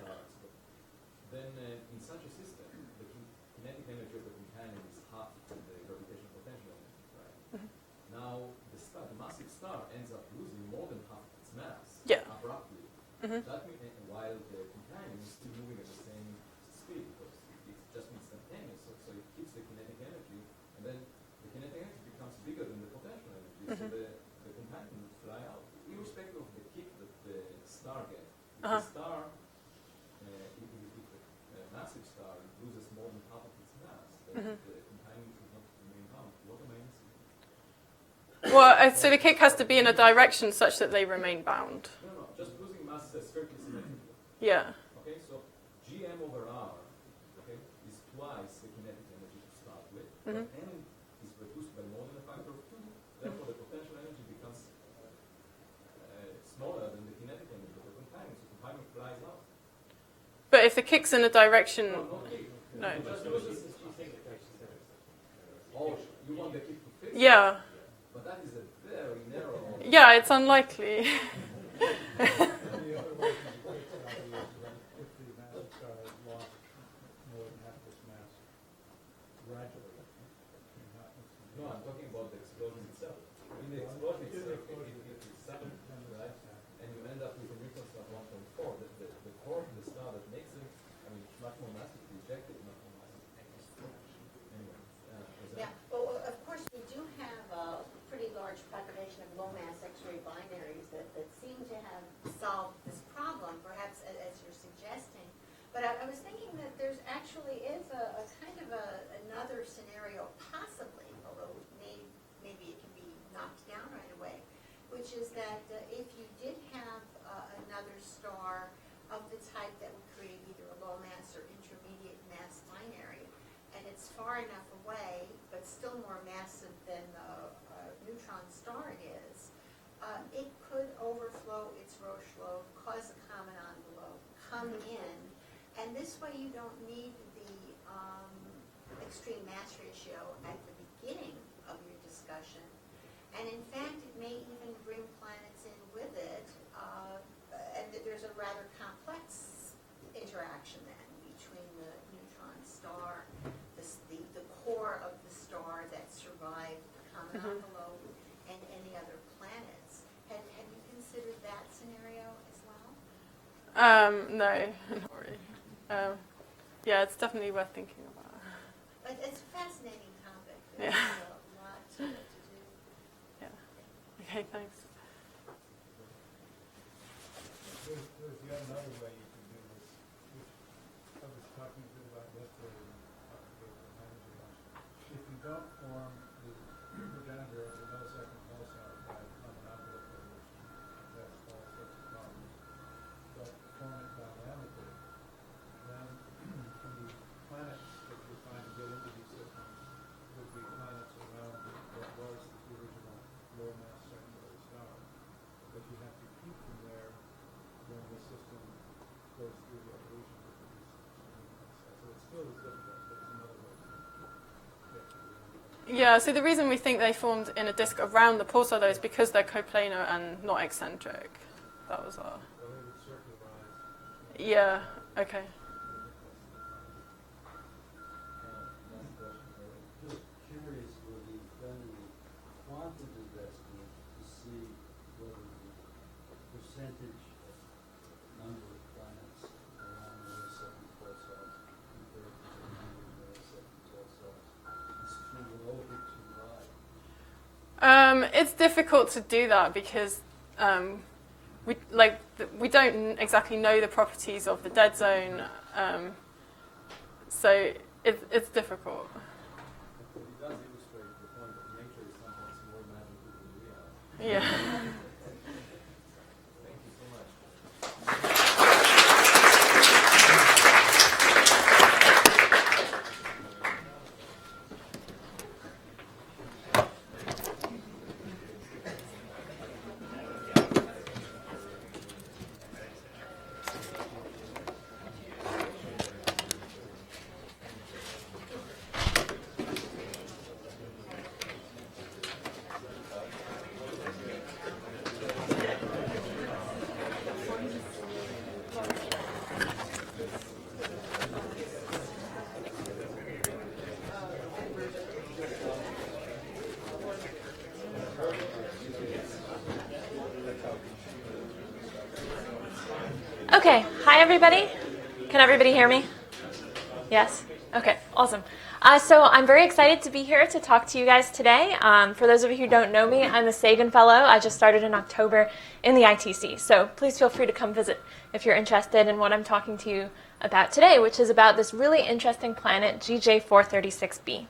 Then in such a system, the kinetic energy of the companion is half the gravitational potential energy, right? Mm-hmm. Now, the massive star ends up losing more than half its mass abruptly. Mm-hmm. That means, while the companion is still moving at the same speed, because it's just instantaneous, so it keeps the kinetic energy, and then the kinetic energy becomes bigger than the potential energy, mm-hmm. So the companion will fly out, irrespective of the kick that the star gets. If the star massive star loses more than half of its mass, then the companion should not remain bound. What am I missing? Well, so the kick has to be in a direction such that they remain bound. No, just losing mass strictly symmetrically. Yeah. Okay, so Gm over R, okay, is twice the kinetic energy to start with, but n is reduced by more than a factor of 2, therefore the potential energy becomes smaller than the kinetic energy of the companion, so the companion flies out. But if the kick's in a direction... No. Oh, you want the kick to fix? Yeah. But that is a very narrow... Yeah, it's unlikely. No, I'm talking about the explosion itself. In the explosion itself, if it's sudden, right, and you end up with a Newton star 1.4, the core of the star that makes it, I mean, it's much more massive to eject it, much more massive. Anyway, Yeah, well, of course, we do have a pretty large population of low-mass X-ray binaries that seem to have solved this problem, perhaps as you're suggesting. But I was thinking that there's actually is a kind of another scenario, possibly, although maybe it can be knocked down right away, which is that if you did have another star of the type that would create either a low mass or intermediate mass binary, and it's far enough away, but still more massive than the neutron star is, it could overflow its Roche lobe, cause a common envelope, come in, and this way you don't need the extreme mass ratio at the beginning of your discussion. And in fact, it may even bring planets in with it, and there's a rather complex interaction then between the neutron star, the core of the star that survived the common envelope, and any other planets. Have you considered that scenario as well? No, not really. Yeah, it's definitely worth thinking about. But it's a fascinating topic. Yeah. There's a lot to do. Yeah. Okay, thanks. There's yet another way you can do this, which I was talking a bit about yesterday in energy lunch. If you don't form the progenitor of the millisecond pulsar by common Yeah, so the reason we think they formed in a disk around the pulsar, though, is because they're coplanar and not eccentric. That was our... Yeah, okay. Just curious, were you done any quantitative estimate to see whether the percentage of number of planets around millisecond pulsars compared to the number of millisecond pulsars is too low or too high? It's difficult to do that because we don't exactly know the properties of the dead zone, so it's difficult. But it does illustrate the point that nature is sometimes more magical than we are. Yeah. Thank you so much. Okay, hi everybody. Can everybody hear me? Yes? Okay, awesome. So I'm very excited to be here to talk to you guys today. For those of you who don't know me, I'm a Sagan Fellow. I just started in October in the ITC, so please feel free to come visit if you're interested in what I'm talking to you about today, which is about this really interesting planet, GJ436b.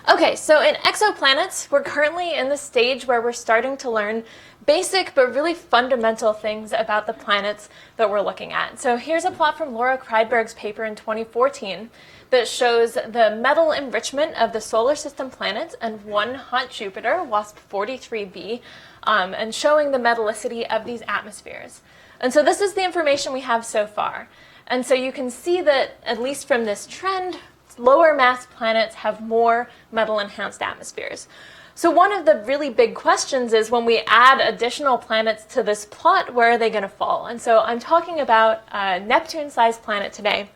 Okay, so in exoplanets, we're currently in the stage where we're starting to learn basic but really fundamental things about the planets that we're looking at. So here's a plot from Laura Kreidberg's paper in 2014 that shows the metal enrichment of the solar system planets and one hot Jupiter, WASP-43b, and showing the metallicity of these atmospheres. And so this is the information we have so far. And so you can see that, at least from this trend, lower mass planets have more metal-enhanced atmospheres. So one of the really big questions is, when we add additional planets to this plot, where are they going to fall? And so I'm talking about a Neptune-sized planet today.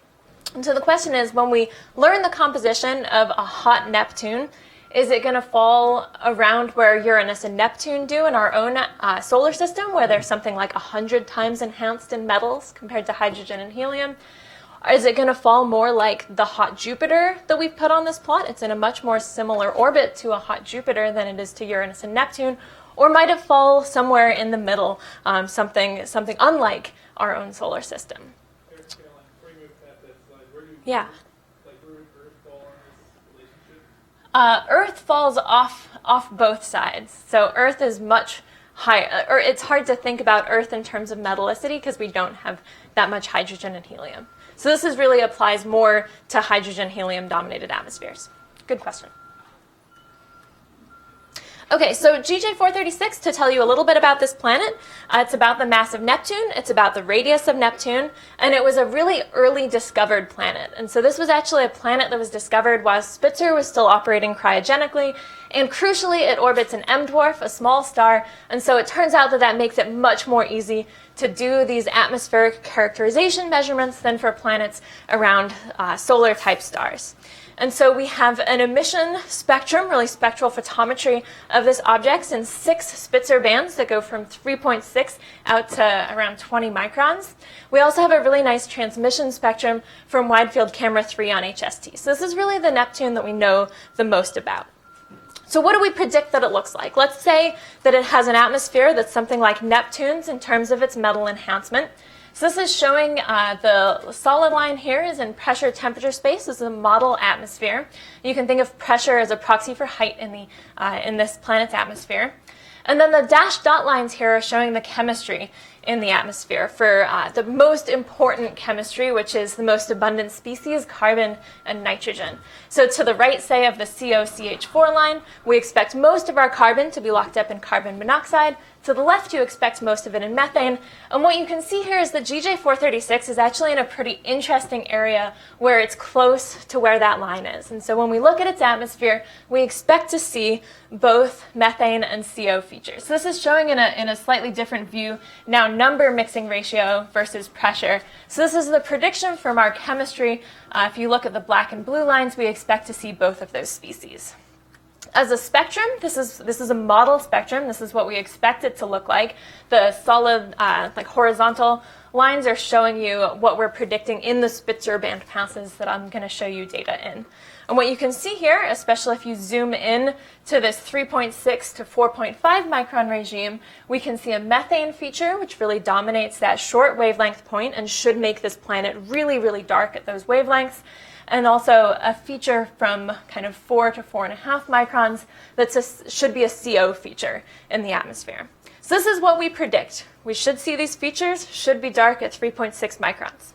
And so the question is, when we learn the composition of a hot Neptune, is it going to fall around where Uranus and Neptune do in our own solar system, where they're something like 100 times enhanced in metals compared to hydrogen and helium? Is it going to fall more like the hot Jupiter that we've put on this plot? It's in a much more similar orbit to a hot Jupiter than it is to Uranus and Neptune. Or might it fall somewhere in the middle, something unlike our own solar system? Yeah. Earth falls off both sides. So Earth is much higher, or it's hard to think about Earth in terms of metallicity because we don't have that much hydrogen and helium. So this really applies more to hydrogen, helium-dominated atmospheres. Good question. Okay, so GJ436, to tell you a little bit about this planet, it's about the mass of Neptune, it's about the radius of Neptune, and it was a really early discovered planet. And so this was actually a planet that was discovered while Spitzer was still operating cryogenically, and crucially, it orbits an M-dwarf, a small star, and so it turns out that makes it much more easy to do these atmospheric characterization measurements than for planets around solar-type stars. And so we have an emission spectrum, really spectral photometry of this object in 6 Spitzer bands that go from 3.6 out to around 20 microns. We also have a really nice transmission spectrum from Wide Field Camera 3 on HST. So this is really the Neptune that we know the most about. So what do we predict that it looks like? Let's say that it has an atmosphere that's something like Neptune's in terms of its metal enhancement. So this is showing the solid line here is in pressure temperature space. This is a model atmosphere. You can think of pressure as a proxy for height in this planet's atmosphere. And then the dashed dot lines here are showing the chemistry in the atmosphere for the most important chemistry, which is the most abundant species, carbon and nitrogen. So to the right, say, of the COCH4 line, we expect most of our carbon to be locked up in carbon monoxide. To the left, you expect most of it in methane. And what you can see here is that GJ436 is actually in a pretty interesting area where it's close to where that line is. And so when we look at its atmosphere, we expect to see both methane and CO features. So this is showing in a slightly different view, now number mixing ratio versus pressure. So this is the prediction from our chemistry. If you look at the black and blue lines, we expect to see both of those species. As a spectrum, this is a model spectrum. This is what we expect it to look like. The solid, like horizontal lines are showing you what we're predicting in the Spitzer band passes that I'm going to show you data in. And what you can see here, especially if you zoom in to this 3.6 to 4.5 micron regime, we can see a methane feature, which really dominates that short wavelength point and should make this planet really, really dark at those wavelengths. And also a feature from kind of 4 to 4.5 microns that should be a CO feature in the atmosphere. So this is what we predict. We should see these features, should be dark at 3.6 microns.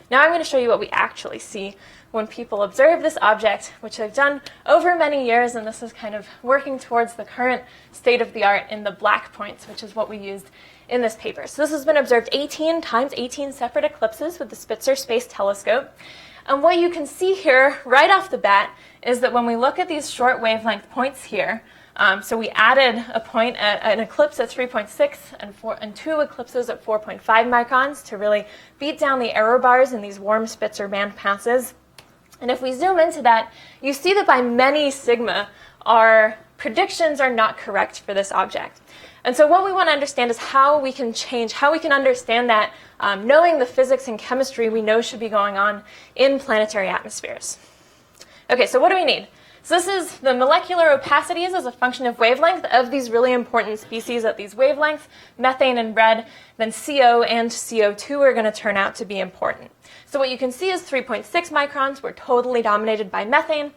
Now I'm going to show you what we actually see when people observe this object, which I've done over many years, and this is kind of working towards the current state of the art in the black points, which is what we used in this paper. So this has been observed 18 times 18 separate eclipses with the Spitzer Space Telescope. And what you can see here right off the bat is that when we look at these short wavelength points here, so we added a point at an eclipse at 3.6 and 2 eclipses at 4.5 microns to really beat down the error bars in these warm Spitzer band passes. And if we zoom into that, you see that by many sigma, our predictions are not correct for this object. And so what we want to understand is how we can change, how we can understand that, knowing the physics and chemistry we know should be going on in planetary atmospheres. Okay, so what do we need? So this is the molecular opacities as a function of wavelength of these really important species at these wavelengths, methane in red, then CO and CO2 are going to turn out to be important. So what you can see is 3.6 microns, we're totally dominated by methane.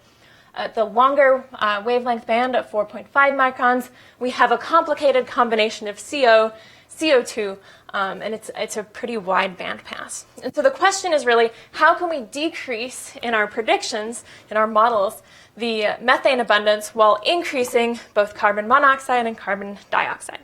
At the longer wavelength band at 4.5 microns, we have a complicated combination of CO, CO2, and it's a pretty wide band pass. And so the question is really, how can we decrease in our predictions, in our models, the methane abundance while increasing both carbon monoxide and carbon dioxide?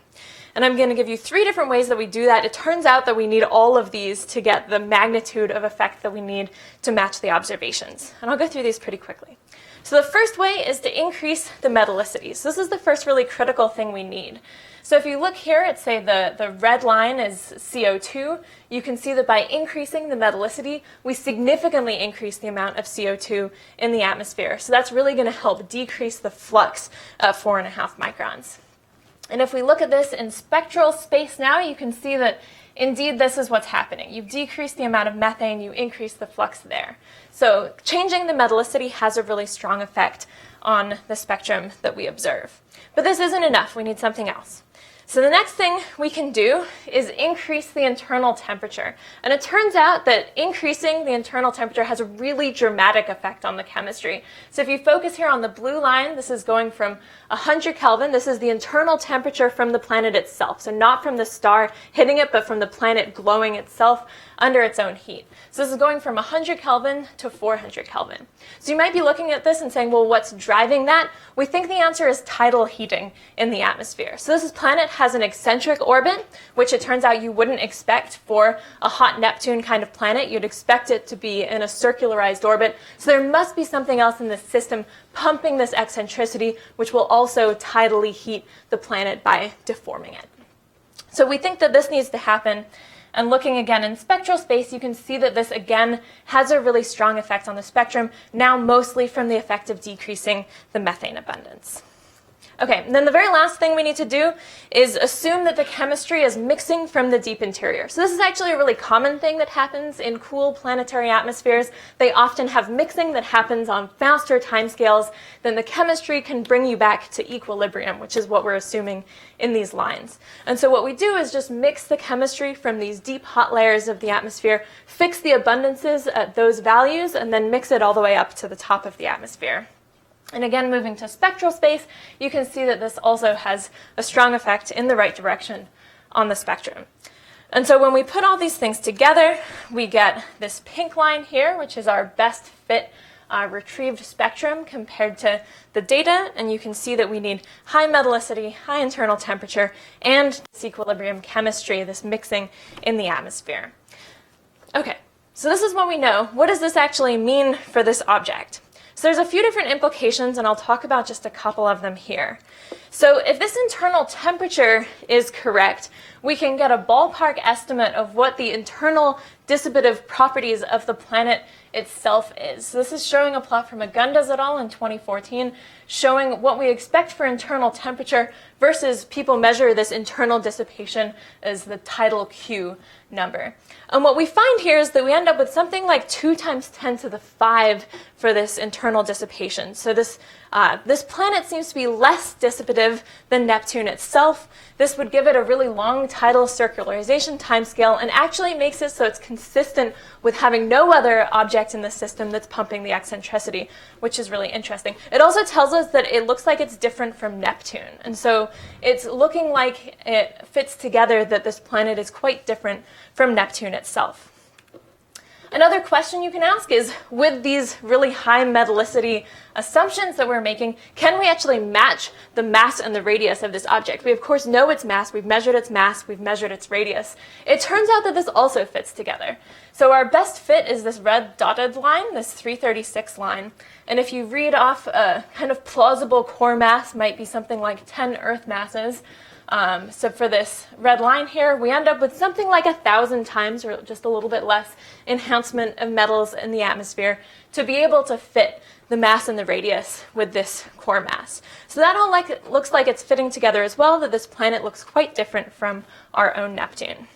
And I'm going to give you 3 different ways that we do that. It turns out that we need all of these to get the magnitude of effect that we need to match the observations. And I'll go through these pretty quickly. So the first way is to increase the metallicity. So this is the first really critical thing we need. So if you look here at, say, the red line is CO2, you can see that by increasing the metallicity, we significantly increase the amount of CO2 in the atmosphere. So that's really going to help decrease the flux of 4.5 microns. And if we look at this in spectral space now, you can see that indeed this is what's happening. You've decreased the amount of methane, you increase the flux there. So changing the metallicity has a really strong effect on the spectrum that we observe. But this isn't enough, we need something else. So the next thing we can do is increase the internal temperature. And it turns out that increasing the internal temperature has a really dramatic effect on the chemistry. So if you focus here on the blue line, this is going from 100 Kelvin. This is the internal temperature from the planet itself. So not from the star hitting it, but from the planet glowing itself under its own heat. So this is going from 100 Kelvin to 400 Kelvin. So you might be looking at this and saying, well, what's driving that? We think the answer is tidal heating in the atmosphere. So this planet has an eccentric orbit, which it turns out you wouldn't expect for a hot Neptune kind of planet. You'd expect it to be in a circularized orbit. So there must be something else in this system pumping this eccentricity, which will also tidally heat the planet by deforming it. So we think that this needs to happen. And looking again in spectral space, you can see that this again has a really strong effect on the spectrum, now mostly from the effect of decreasing the methane abundance. Okay, and then the very last thing we need to do is assume that the chemistry is mixing from the deep interior. So this is actually a really common thing that happens in cool planetary atmospheres. They often have mixing that happens on faster timescales than the chemistry can bring you back to equilibrium, which is what we're assuming in these lines. And so what we do is just mix the chemistry from these deep hot layers of the atmosphere, fix the abundances at those values, and then mix it all the way up to the top of the atmosphere. And again, moving to spectral space, you can see that this also has a strong effect in the right direction on the spectrum. And so when we put all these things together, we get this pink line here, which is our best fit retrieved spectrum compared to the data, and you can see that we need high metallicity, high internal temperature, and disequilibrium chemistry, this mixing in the atmosphere. Okay, so this is what we know. What does this actually mean for this object? So there's a few different implications, and I'll talk about just a couple of them here. So if this internal temperature is correct, we can get a ballpark estimate of what the internal dissipative properties of the planet itself is. So this is showing a plot from Agundas et al. In 2014, showing what we expect for internal temperature versus people measure this internal dissipation as the tidal Q number. And what we find here is that we end up with something like 2 × 10⁵ for this internal dissipation. So this planet seems to be less dissipative than Neptune itself. This would give it a really long tidal circularization timescale and actually makes it so it's consistent with having no other object in the system that's pumping the eccentricity, which is really interesting. It also tells us that it looks like it's different from Neptune. And so it's looking like it fits together that this planet is quite different from Neptune itself. Another question you can ask is, with these really high metallicity assumptions that we're making, can we actually match the mass and the radius of this object? We, of course, know its mass. We've measured its mass. We've measured its radius. It turns out that this also fits together. So our best fit is this red dotted line, this 336 line. And if you read off a kind of plausible core mass, might be something like 10 Earth masses. So for this red line here, we end up with something like 1,000 times, or just a little bit less, enhancement of metals in the atmosphere to be able to fit the mass and the radius with this core mass. So that all looks like it's fitting together as well, that this planet looks quite different from our own Neptune.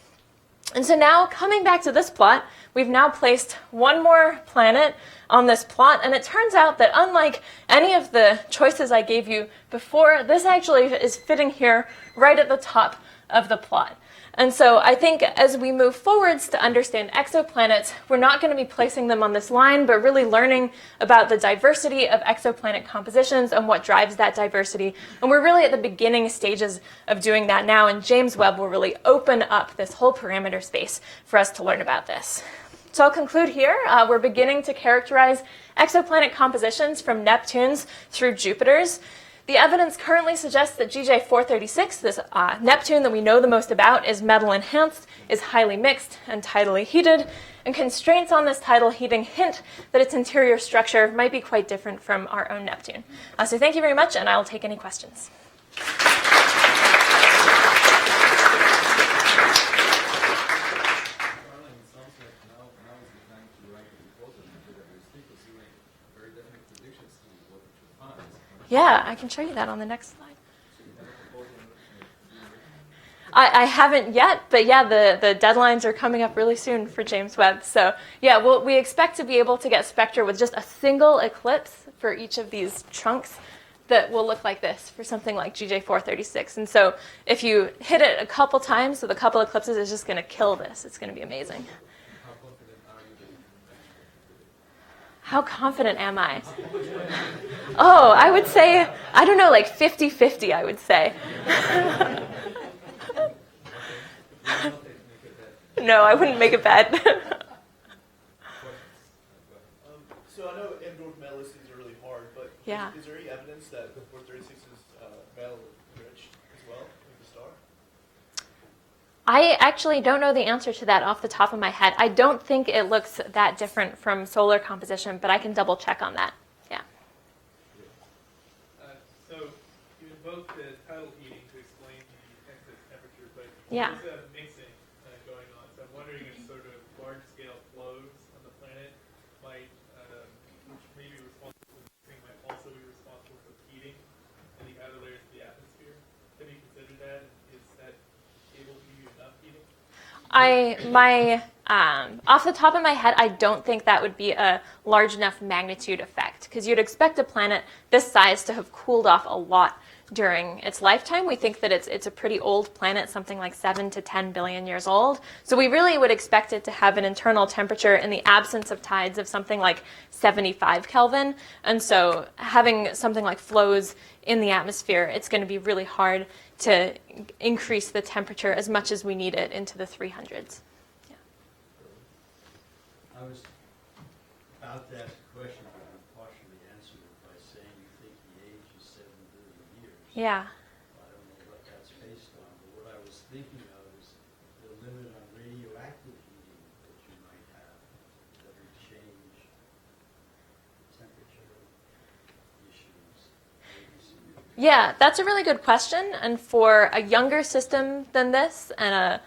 And so now, coming back to this plot, we've now placed one more planet on this plot, and it turns out that unlike any of the choices I gave you before, this actually is fitting here right at the top of the plot. And so I think as we move forwards to understand exoplanets, we're not going to be placing them on this line, but really learning about the diversity of exoplanet compositions and what drives that diversity. And we're really at the beginning stages of doing that now, and James Webb will really open up this whole parameter space for us to learn about this. So I'll conclude here. We're beginning to characterize exoplanet compositions from Neptune's through Jupiter's. The evidence currently suggests that GJ436, this Neptune that we know the most about, is metal enhanced, is highly mixed, and tidally heated. And constraints on this tidal heating hint that its interior structure might be quite different from our own Neptune. So thank you very much, and I'll take any questions. Yeah, I can show you that on the next slide. I haven't yet, but yeah, the deadlines are coming up really soon for James Webb. So yeah, we expect to be able to get spectra with just a single eclipse for each of these chunks that will look like this for something like GJ436. And so if you hit it a couple times with a couple eclipses, it's just going to kill this. It's going to be amazing. How confident am I? Oh, I would say, I don't know, like 50-50, I would say. No, I wouldn't make a bet. So I know in-group metallicities are really hard, but yeah. Is there any evidence that the 436 is metal-rich as well in the star? I actually don't know the answer to that off the top of my head. I don't think it looks that different from solar composition, but I can double check on that. Yeah. So you invoked the tidal heating to explain the excess temperature, but yeah. there's a mixing going on. So I'm wondering if sort of large-scale flows on the planet might, which may be responsible for mixing, might also be responsible for heating in the outer layers of the atmosphere. Have you considered that? Is that able to give you enough heating? Off the top of my head, I don't think that would be a large enough magnitude effect, because you'd expect a planet this size to have cooled off a lot during its lifetime. We think that it's a pretty old planet, something like 7 to 10 billion years old. So we really would expect it to have an internal temperature in the absence of tides of something like 75 Kelvin. And so having something like flows in the atmosphere, it's going to be really hard to increase the temperature as much as we need it into the 300s. Yeah. I was about to ask a question. Yeah. I don't know what that's based on, but what I was thinking of is the limit on radioactive heating that you might have that would change temperature issues. Yeah, that's a really good question. And for a younger system than this and a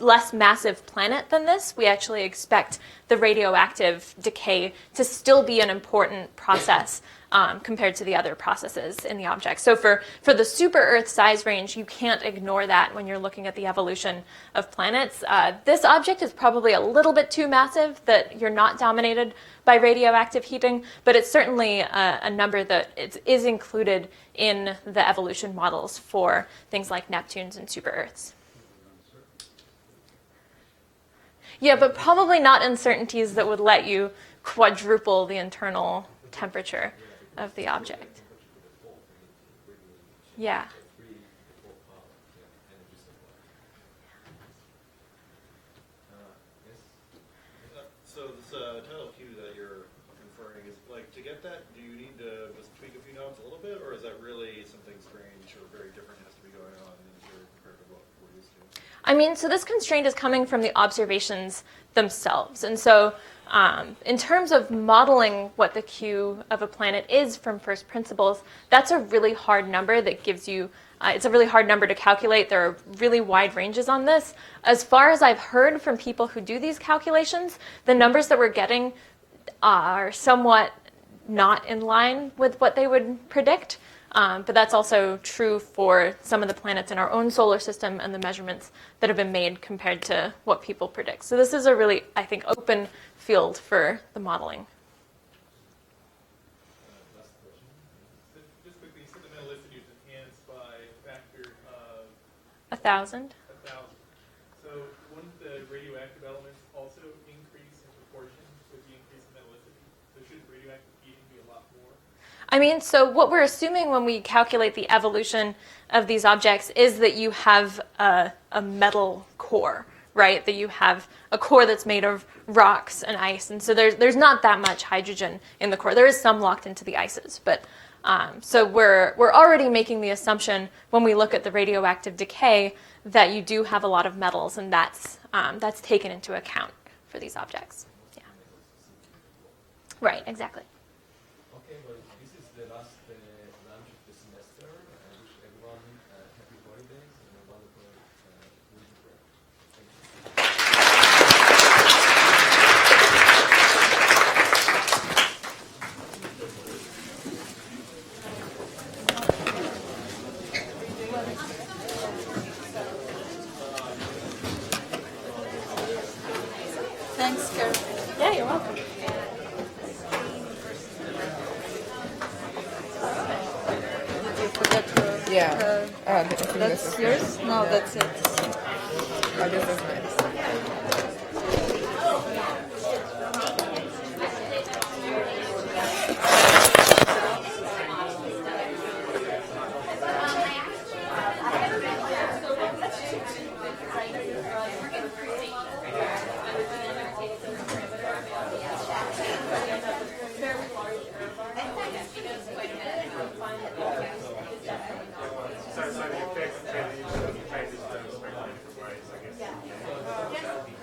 less massive planet than this, we actually expect the radioactive decay to still be an important process compared to the other processes in the object. So for the super Earth size range, you can't ignore that when you're looking at the evolution of planets. This object is probably a little bit too massive that you're not dominated by radioactive heating, but it's certainly a number that is included in the evolution models for things like Neptunes and super Earths. Yeah, but probably not uncertainties that would let you quadruple the internal temperature of the object. Yeah. So this title Q that you're conferring is like, to get that, do you need to just tweak a few knobs a little bit, or is that really something strange or very different has to be going on compared to what we're used to? I mean, so this constraint is coming from the observations themselves. And so in terms of modeling what the Q of a planet is from first principles, that's a really hard number that gives you, it's a really hard number to calculate. There are really wide ranges on this. As far as I've heard from people who do these calculations, the numbers that we're getting are somewhat not in line with what they would predict. But that's also true for some of the planets in our own solar system and the measurements that have been made compared to what people predict. So this is a really, I think, open field for the modeling. Just quickly, you said the metallicity is enhanced by a factor of 1,000. 1,000. So wouldn't the radioactive elements also increase in proportion with the increase in metallicity? So should radioactive heating be a lot more? I mean, so what we're assuming when we calculate the evolution of these objects is that you have a metal core, right? That you have a core that's made of rocks and ice. And so there's not that much hydrogen in the core. There is some locked into the ices. But so we're already making the assumption when we look at the radioactive decay that you do have a lot of metals, and that's taken into account for these objects. Yeah. Right, exactly. Okay, well, this is the last lunch of the semester. I wish everyone happy holidays and a wonderful winter break. Thank you. Thanks, Carol. Yeah, you're welcome. Did you forget to... Yeah. That's yours? No, that's it. Oh, this is nice. So you fix the changes to the spectrum, I guess.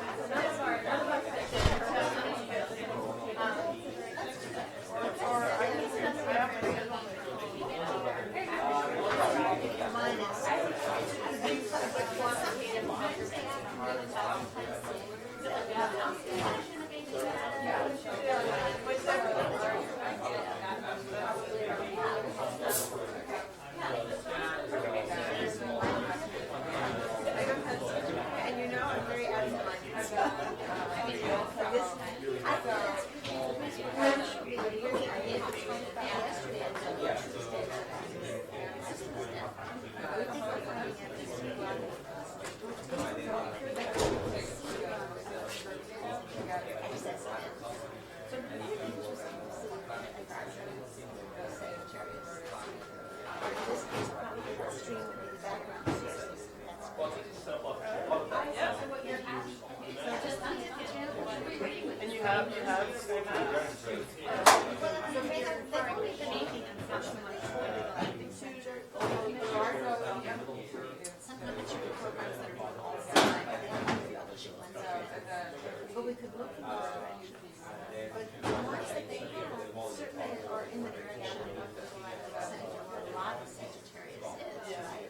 in the direction of the center where a lot of Sagittarius is, right?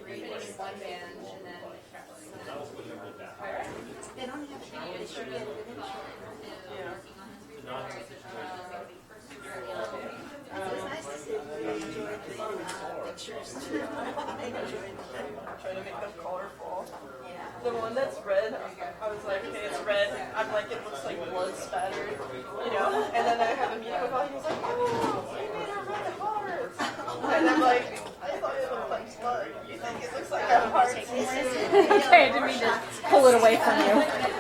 Fitting one band and then They don't have to, they should get it eventually. It's nice to see you enjoyed the pictures. I enjoyed them. Trying to make them colorful. Yeah. The one that's red, I was like, okay, it's red. I'm like, it looks like blood spattered, you know. And then I have a meeting with all. He was like, oh, you made her red hearts. And I'm like, I thought it looked like blood. You think it looks like a heart? Okay, I didn't mean to pull it away from you.